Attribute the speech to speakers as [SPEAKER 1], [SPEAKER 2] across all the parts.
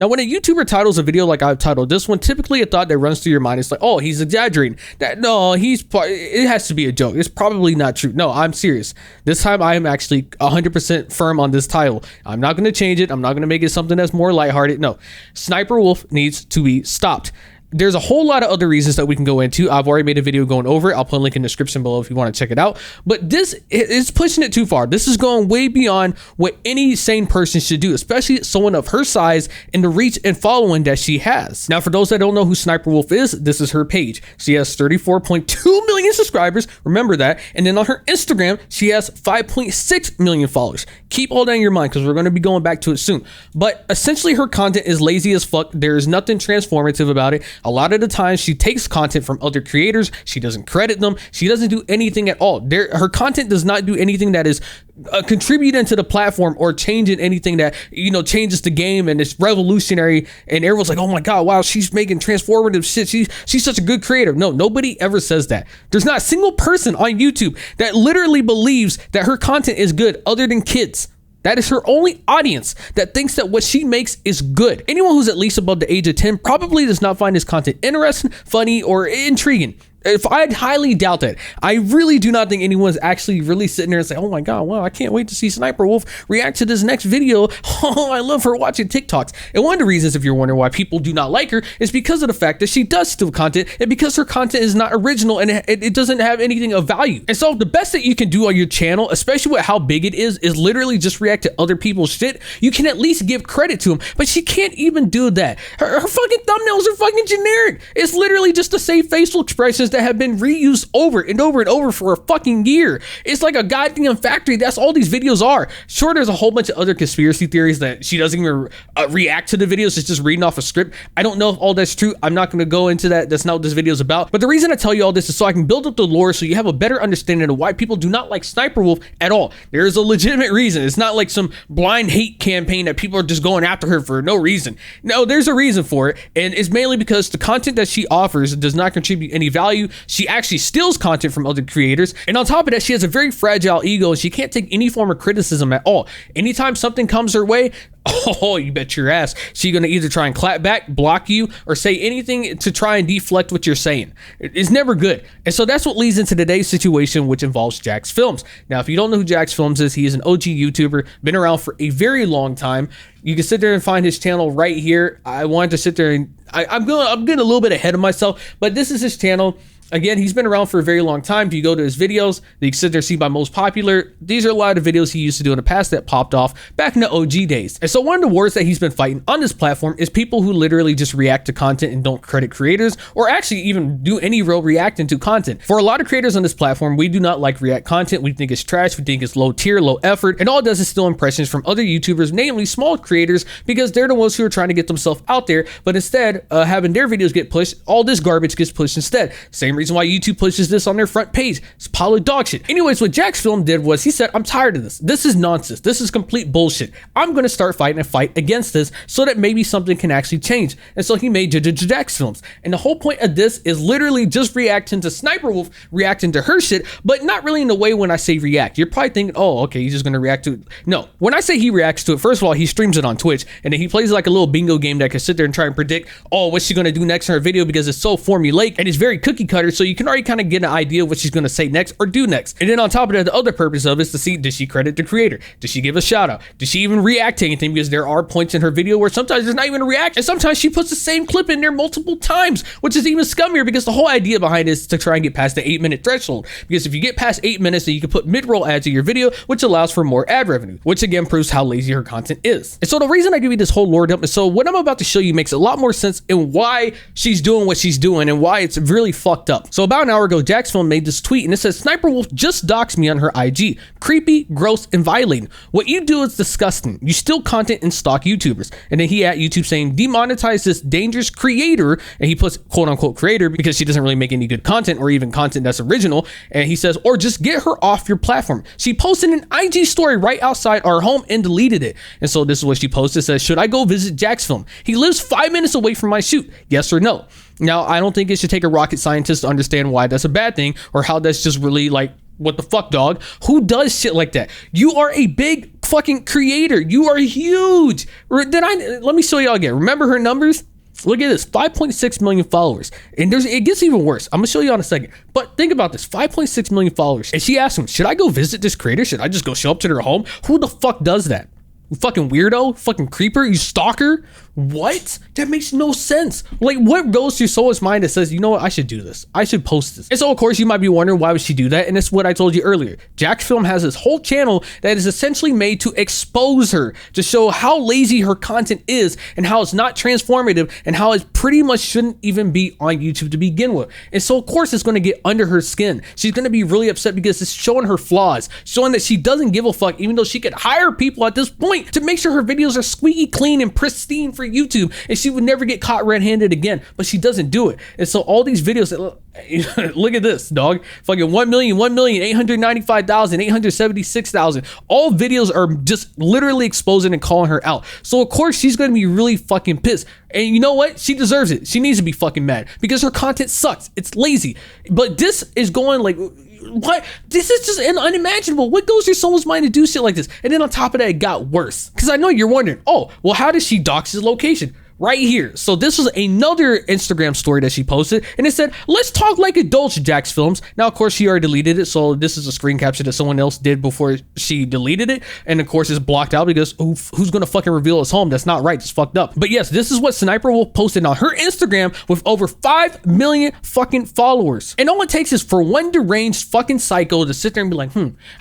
[SPEAKER 1] Now, when a YouTuber titles a video like I've titled this one, typically a thought that runs through your mind is like, oh, he's exaggerating. It has to be a joke. It's probably not true. No, I'm serious. This time I am actually 100% firm on this title. I'm not going to change it. I'm not going to make it something that's more lighthearted. No, Sniper Wolf needs to be stopped. There's a whole lot of other reasons that we can go into. I've already made a video going over it. I'll put a link in the description below if you want to check it out. But this is pushing it too far. This is going way beyond what any sane person should do, especially someone of her size and the reach and following that she has. Now, for those that don't know who Sniper Wolf is, this is her page. She has 34.2 million subscribers. Remember that. And then on her Instagram, she has 5.6 million followers. Keep all that in your mind because we're going to be going back to it soon. But essentially, her content is lazy as fuck. There is nothing transformative about it. A lot of the times she takes content from other creators. She doesn't credit them. She doesn't do anything at all. Her content does not do anything that is contributing to the platform or changing anything that, changes the game and it's revolutionary. And everyone's like, oh my God, wow, she's making transformative shit. She's such a good creator. No, nobody ever says that. There's not a single person on YouTube that literally believes that her content is good other than kids. That is her only audience that thinks that what she makes is good. Anyone who's at least above the age of 10 probably does not find this content interesting, funny, or intriguing. If I'd highly doubt that. I really do not think anyone's actually really sitting there and say, oh my God, wow, I can't wait to see Sniper Wolf react to this next video. Oh, I love her watching TikToks. And one of the reasons, if you're wondering why people do not like her, is because of the fact that she does steal content and because her content is not original and it doesn't have anything of value. And so the best that you can do on your channel, especially with how big it is literally just react to other people's shit. You can at least give credit to them, but she can't even do that. Her fucking thumbnails are fucking generic. It's literally just the same facial expressions that have been reused over and over and over for a fucking year. It's like a goddamn factory. That's all these videos are. Sure, there's a whole bunch of other conspiracy theories that she doesn't even react to the videos. It's just reading off a script. I don't know if all that's true. I'm not going to go into that. That's not what this video is about. But the reason I tell you all this is so I can build up the lore so you have a better understanding of why people do not like Sniper Wolf at all. There's a legitimate reason. It's not like some blind hate campaign that people are just going after her for no reason. No, there's a reason for it. And it's mainly because the content that she offers does not contribute any value. She actually steals content from other creators. And on top of that, she has a very fragile ego and she can't take any form of criticism at all. Anytime something comes her way, oh, you bet your ass she's gonna either try and clap back, block you, or say anything to try and deflect what you're saying. It's never good. And so that's what leads into today's situation, which involves Jax Films. Now, if you don't know who Jax Films is, he is an OG YouTuber, been around for a very long time. You can sit there and find his channel right here. I wanted to sit there and I'm getting a little bit ahead of myself, but this is his channel. Again, he's been around for a very long time. If you go to his videos, you can sit there and see by most popular. These are a lot of videos he used to do in the past that popped off back in the OG days. And so one of the wars that he's been fighting on this platform is people who literally just react to content and don't credit creators or actually even do any real reacting to content. For a lot of creators on this platform, we do not like React content. We think it's trash. We think it's low tier, low effort. And all it does is steal impressions from other YouTubers, namely small creators, because they're the ones who are trying to get themselves out there. But instead, having their videos get pushed, all this garbage gets pushed instead. Same reason why YouTube pushes this on their front page. It's a pile of dog shit. Anyways, what Jax Film did was he said, I'm tired of this. This is nonsense. This is complete bullshit. I'm going to start fighting a fight against this so that maybe something can actually change. And so he made Jax Films. And the whole point of this is literally just reacting to Sniper Wolf, reacting to her shit, but not really in the way when I say react. You're probably thinking, oh, okay, he's just going to react to it. No, when I say he reacts to it, first of all, he streams it on Twitch and then he plays like a little bingo game that can sit there and try and predict, oh, what's she going to do next in her video because it's so formulaic and it's very cookie cutter. So you can already kind of get an idea of what she's going to say next or do next. And then on top of that, the other purpose of it is to see, does she credit the creator? Does she give a shout out? Does she even react to anything? Because there are points in her video where sometimes there's not even a reaction. And sometimes she puts the same clip in there multiple times, which is even scummier because the whole idea behind it is to try and get past the 8-minute threshold. Because if you get past 8 minutes, then you can put mid-roll ads in your video, which allows for more ad revenue, which again proves how lazy her content is. And so the reason I give you this whole lore dump is so what I'm about to show you makes a lot more sense in why she's doing what she's doing and why it's really fucked up. So about an hour ago, Jax Film made this tweet and it says, Sniper Wolf just doxed me on her IG. Creepy, gross, and violating. What you do is disgusting. You steal content and stalk YouTubers. And then he at YouTube saying, demonetize this dangerous creator. And he puts quote unquote creator because she doesn't really make any good content or even content that's original. And he says, or just get her off your platform. She posted an IG story right outside our home and deleted it. And so this is what she posted. It says, should I go visit Jax Film? He lives 5 minutes away from my shoot. Yes or no? Now, I don't think it should take a rocket scientist to understand why that's a bad thing or how that's just really like, what the fuck, dog? Who does shit like that? You are a big fucking creator. You are huge. Let me show y'all again. Remember her numbers? Look at this, 5.6 million followers. And it gets even worse. I'm gonna show you in a second. But think about this, 5.6 million followers. And she asked him, should I go visit this creator? Should I just go show up to their home? Who the fuck does that? You fucking weirdo, fucking creeper, you stalker. What? That makes no sense. Like, what goes through someone's mind that says, you know what, I should do this. I should post this. And so, of course, you might be wondering, why would she do that? And it's what I told you earlier. Jacksfilm has this whole channel that is essentially made to expose her, to show how lazy her content is and how it's not transformative and how it pretty much shouldn't even be on YouTube to begin with. And so, of course, it's going to get under her skin. She's going to be really upset because it's showing her flaws, showing that she doesn't give a fuck, even though she could hire people at this point to make sure her videos are squeaky clean and pristine for YouTube, and she would never get caught red-handed again, but she doesn't do it. And so all these videos that look at this, dog, fucking 1,895,876,000, all videos are just literally exposing and calling her out. So of course she's going to be really fucking pissed, and you know what, she deserves it. She needs to be fucking mad because her content sucks. It's lazy. But this is going like, what? This is just unimaginable. What goes through someone's mind to do shit like this? And then on top of that, it got worse. Because I know you're wondering, oh, well, how does she dox his location? Right here. So this was another Instagram story that she posted, and it said, let's talk like adults, Jacksfilms. Now, of course, she already deleted it, so this is a screen capture that someone else did before she deleted it, and of course, it's blocked out because who's gonna fucking reveal his home? That's not right. It's fucked up. But yes, this is what SSSniperWolf posted on her Instagram with over 5 million fucking followers. And all it takes is for one deranged fucking psycho to sit there and be like,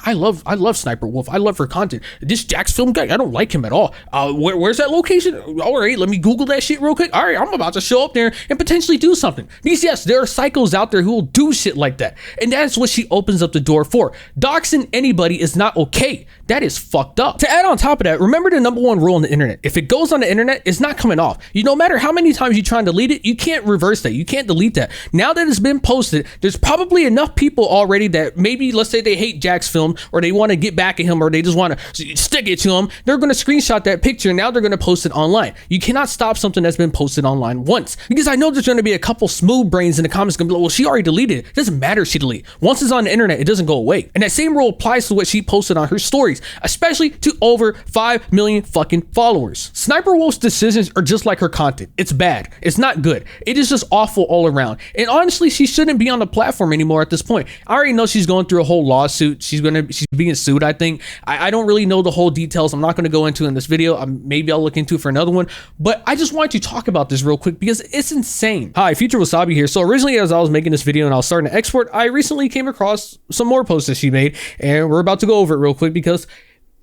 [SPEAKER 1] I love SSSniperWolf. I love her content. This Jacksfilm guy, I don't like him at all. Where's that location? All right, let me Google that shit real quick. All right, I'm about to show up there and potentially do something. Because yes, there are psychos out there who will do shit like that, and that's what she opens up the door for. Doxing anybody is not okay. That is fucked up. To add on top of that, remember the #1 rule on the internet: if it goes on the internet, it's not coming off. No matter how many times you try and delete it, you can't reverse that. You can't delete that. Now that it's been posted, there's probably enough people already that maybe, let's say they hate Jacksfilm, or they want to get back at him, or they just want to stick it to him. They're going to screenshot that picture, and now they're going to post it online. You cannot stop something that's been posted online once, because I know there's going to be a couple smooth brains in the comments going to be like, well, she already deleted it. It doesn't matter if she deleted it. Once it's on the internet, it doesn't go away. And that same rule applies to what she posted on her stories, especially to over 5 million fucking followers. SSSniperWolf's decisions are just like her content. It's bad. It's not good. It is just awful all around. And honestly, she shouldn't be on the platform anymore at this point. I already know she's going through a whole lawsuit. She's being sued, I think. I don't really know the whole details. I'm not going to go into in this video. Maybe I'll look into it for another one. But I just want to talk about this real quick because it's insane. Hi, Future Wasabi here. So originally, as I was making this video and I was starting to export, I recently came across some more posts that she made, and we're about to go over it real quick because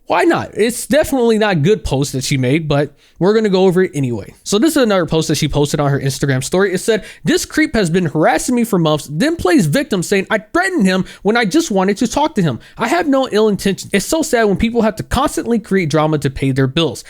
[SPEAKER 1] why not? It's definitely not good posts that she made, but we're going to go over it anyway. So this is another post that she posted on her Instagram story. It said, this creep has been harassing me for months, then plays victim, saying I threatened him when I just wanted to talk to him. I have no ill intention. It's so sad when people have to constantly create drama to pay their bills.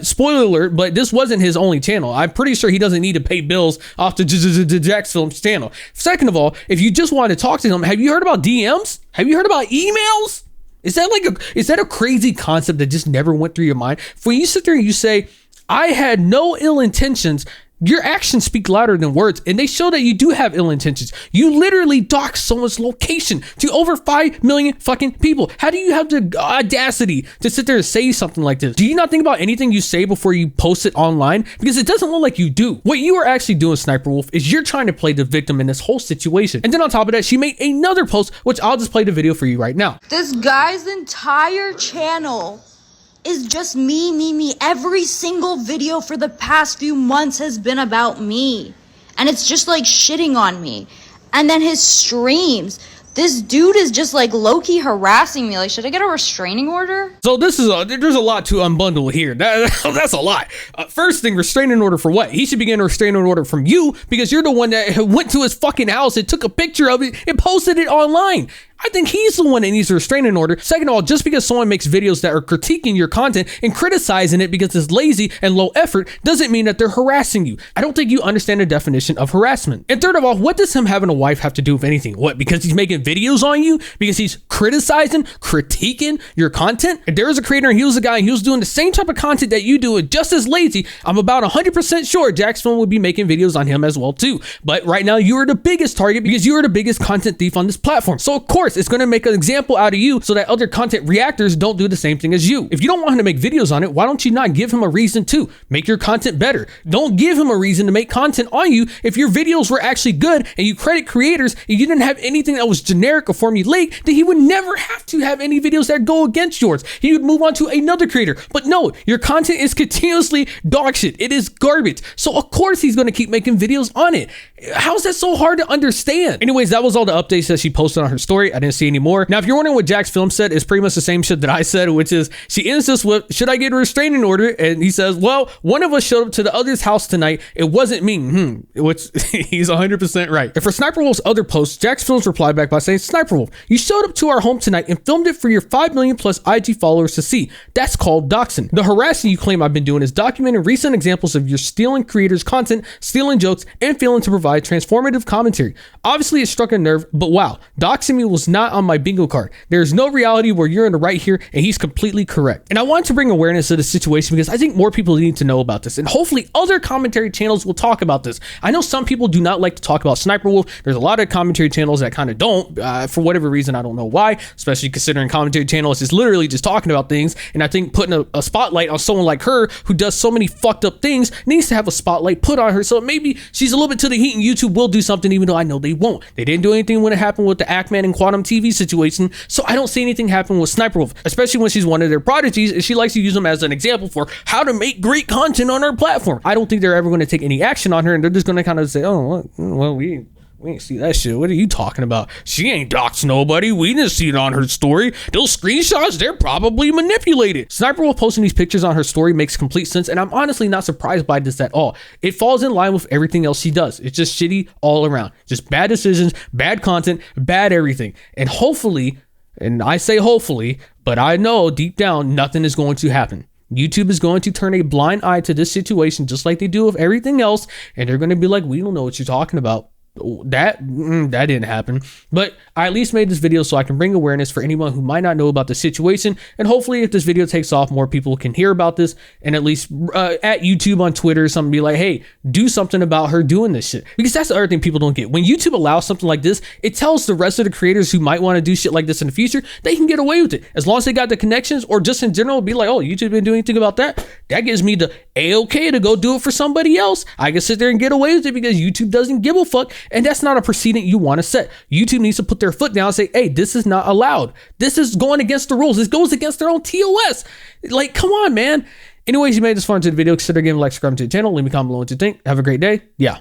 [SPEAKER 1] Spoiler alert, but this wasn't his only channel. I'm pretty sure he doesn't need to pay bills off the Jacksfilm's channel. Second of all, if you just want to talk to him, have you heard about DMs? Have you heard about emails? Is that a crazy concept that just never went through your mind? When you sit there and you say, I had no ill intentions, your actions speak louder than words, and they show that you do have ill intentions. You literally dox someone's location to over 5 million fucking people. How do you have the audacity to sit there and say something like this? Do you not think about anything you say before you post it online? Because it doesn't look like you do. What you are actually doing, SSSniperWolf, is you're trying to play the victim in this whole situation. And then on top of that, she made another post, which I'll just play the video for you right now.
[SPEAKER 2] This guy's entire channel is just me. Every single video for the past few months has been about me. And it's just like shitting on me. And then his streams, this dude is just like low-key harassing me. Like, should I get a restraining order?
[SPEAKER 1] So there's a lot to unbundle here. That's a lot. First thing, restraining order for what? He should be getting a restraining order from you because you're the one that went to his fucking house and took a picture of it and posted it online. I think he's the one that needs a restraining order. Second of all, just because someone makes videos that are critiquing your content and criticizing it because it's lazy and low effort doesn't mean that they're harassing you. I don't think you understand the definition of harassment. And third of all, what does him having a wife have to do with anything? What, because he's making videos on you? Because he's criticizing, critiquing your content? If there was a creator and he was a guy and he was doing the same type of content that you do and just as lazy, I'm about 100% sure Jacksfilm would be making videos on him as well too. But right now you are the biggest target because you are the biggest content thief on this platform. So of course, course, it's going to make an example out of you so that other content reactors don't do the same thing as you. If you don't want him to make videos on it, why don't you not give him a reason to make your content better? Don't give him a reason to make content on you. If your videos were actually good and you credit creators and you didn't have anything that was generic or formulaic, then he would never have to have any videos that go against yours. He would move on to another creator. But no, your content is continuously dog shit. It is garbage. So of course he's going to keep making videos on it. How is that so hard to understand? Anyways, that was all the updates that she posted on her story. I didn't see any more. Now, if you're wondering what Jack's film said, it's pretty much the same shit that I said, which is she ends this with, should I get a restraining order? And he says, well, one of us showed up to the other's house tonight. It wasn't me. Which he's 100% right. And for SSSniperWolf's other posts, Jack's films replied back by saying, SSSniperWolf, you showed up to our home tonight and filmed it for your 5 million plus IG followers to see. That's called doxing. The harassing you claim I've been doing is documenting recent examples of your stealing creators' content, stealing jokes, and failing to provide transformative commentary. Obviously, it struck a nerve, but wow, doxing me was not on my bingo card. There's no reality where you're in the right here, and he's completely correct. And I wanted to bring awareness to the situation because I think more people need to know about this, and hopefully other commentary channels will talk about this. I know some people do not like to talk about SSSniperWolf. There's a lot of commentary channels that kind of don't, for whatever reason. I don't know why, especially considering commentary channels is literally just talking about things. And I think putting a spotlight on someone like her who does so many fucked up things needs to have a spotlight put on her. So maybe she's a little bit to the heat and YouTube will do something, even though I know they won't. They didn't do anything when it happened with the Ackman and Quantum TV situation. So I don't see anything happen with SSSniperWolf, especially when she's one of their prodigies and she likes to use them as an example for how to make great content on her platform. I don't think they're ever going to take any action on her, and they're just going to kind of say, oh, well, we ain't see that shit. What are you talking about? She ain't doxed nobody. We didn't see it on her story. Those screenshots, they're probably manipulated. SSSniperWolf posting these pictures on her story makes complete sense, and I'm honestly not surprised by this at all. It falls in line with everything else she does. It's just shitty all around. Just bad decisions, bad content, bad everything. And hopefully, and I say hopefully, but I know deep down nothing is going to happen. YouTube is going to turn a blind eye to this situation just like they do with everything else, and they're going to be like, we don't know what you're talking about. That didn't happen. But I at least made this video so I can bring awareness for anyone who might not know about the situation, and hopefully if this video takes off, more people can hear about this, and at least at YouTube, on Twitter or something, be like, hey, do something about her doing this shit. Because that's the other thing people don't get. When YouTube allows something like this, it tells the rest of the creators who might want to do shit like this in the future, they can get away with it as long as they got the connections, or just in general be like, oh, YouTube didn't do anything about that. That gives me the A-okay to go do it for somebody else. I can sit there and get away with it because YouTube doesn't give a fuck. And that's not a precedent you want to set. YouTube needs to put their foot down and say, hey, this is not allowed. This is going against the rules. This goes against their own TOS. Like, come on, man. Anyways, you made this far into the video. Consider giving a like, subscribing to the channel. Leave me a comment below what you think. Have a great day. Yeah.